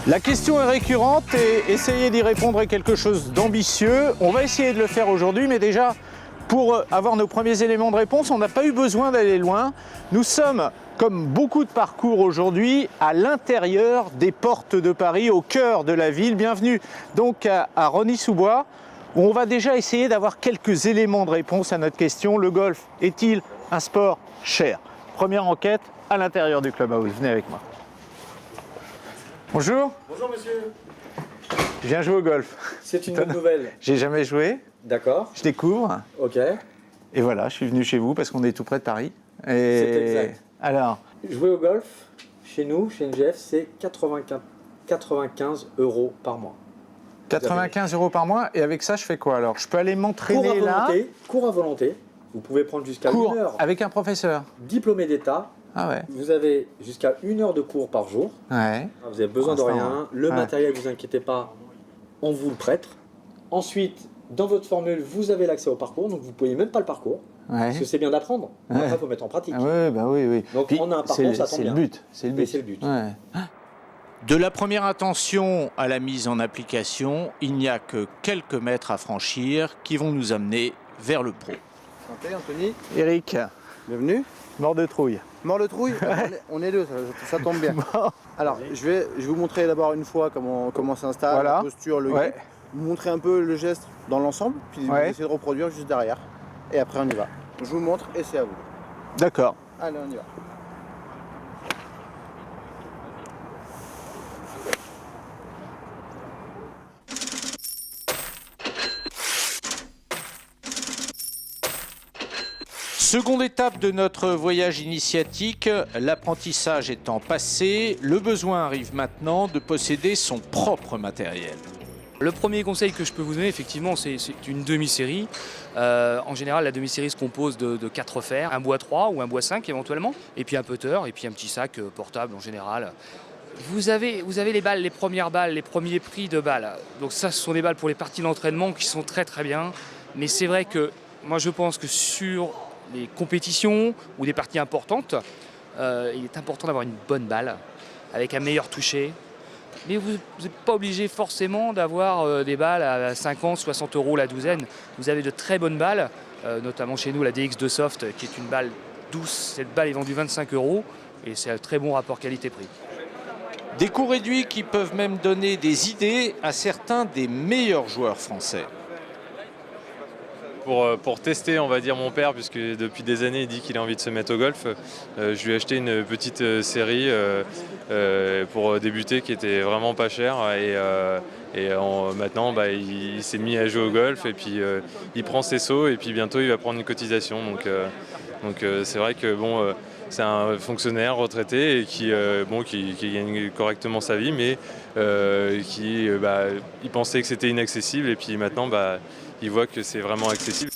La question est récurrente et essayer d'y répondre est quelque chose d'ambitieux. On va essayer de le faire aujourd'hui, mais déjà, pour avoir nos premiers éléments de réponse, on n'a pas eu besoin d'aller loin. Nous sommes, comme beaucoup de parcours aujourd'hui, à l'intérieur des portes de Paris, au cœur de la ville. Bienvenue donc à Rosny-sous-Bois, où on va déjà essayer d'avoir quelques éléments de réponse à notre question. Le golf est-il un sport cher? Première enquête à l'intérieur du clubhouse. Venez avec moi. Bonjour. Bonjour monsieur. Je viens jouer au golf. C'est une bonne nouvelle. J'ai jamais joué. D'accord. Je découvre. Ok. Et voilà, je suis venu chez vous parce qu'on est tout près de Paris. C'est exact. Alors, Jouer au golf, chez nous, chez NGF, c'est 95 € par mois. 95 € par mois. Et avec ça, je fais quoi alors? Je peux aller m'entraîner là? Cours à volonté. Vous pouvez prendre jusqu'à Cours 1 heure. avec un professeur. Diplômé d'État. Ah ouais. Vous avez jusqu'à 1 heure de cours par jour. Ouais. Vous avez besoin de rien. Le Ouais. matériel, vous inquiétez pas, on vous le prête. Ensuite, dans votre formule, vous avez l'accès au parcours. Donc, vous ne pouvez même pas le parcours. Ouais. Parce que c'est bien d'apprendre. Mais Ouais. après, il faut mettre en pratique. Ah ouais, bah oui, oui. Donc, Puis, on a un parcours, ça tombe c'est le bien. but. C'est le Et but. c'est le but. Ouais. De la première intention à la mise en application, il n'y a que quelques mètres à franchir qui vont nous amener vers le pro. Santé Anthony, Eric, bienvenue. mort de trouille. Mort le trouille, on est deux, ça tombe bien. Alors, je vais vous montrer d'abord une fois comment s'installe, Voilà. la posture, le Ouais. grip. Vous montrer un peu le geste dans l'ensemble, puis vous Ouais. essayez de reproduire juste derrière. Et après on y va. Je vous montre et c'est à vous. D'accord. Allez, on y va. Seconde étape de notre voyage initiatique, l'apprentissage étant passé, le besoin arrive maintenant de posséder son propre matériel. Le premier conseil que je peux vous donner, effectivement, c'est une demi-série. En général, la demi-série se compose de 4 fers, un bois 3 ou un bois 5 éventuellement, et puis un putter, et puis un petit sac portable en général. Vous avez les balles, les premières balles, les premiers prix de balles. Donc ça, ce sont des balles pour les parties d'entraînement qui sont très très bien. Mais c'est vrai que moi je pense que sur les compétitions ou des parties importantes, il est important d'avoir une bonne balle avec un meilleur toucher. Mais vous n'êtes pas obligé forcément d'avoir des balles à 50, 60 € la douzaine. Vous avez de très bonnes balles, notamment chez nous la DX2 Soft qui est une balle douce. Cette balle est vendue 25 € et c'est un très bon rapport qualité-prix. Des coûts réduits qui peuvent même donner des idées à certains des meilleurs joueurs français. Pour tester, on va dire, mon père, puisque depuis des années il dit qu'il a envie de se mettre au golf, je lui ai acheté une petite série pour débuter qui était vraiment pas chère maintenant il s'est mis à jouer au golf et puis il prend ses sauts et puis bientôt il va prendre une cotisation. Donc c'est vrai que bon, c'est un fonctionnaire retraité et qui gagne correctement sa vie, mais il pensait que c'était inaccessible et puis maintenant il voit que c'est vraiment accessible.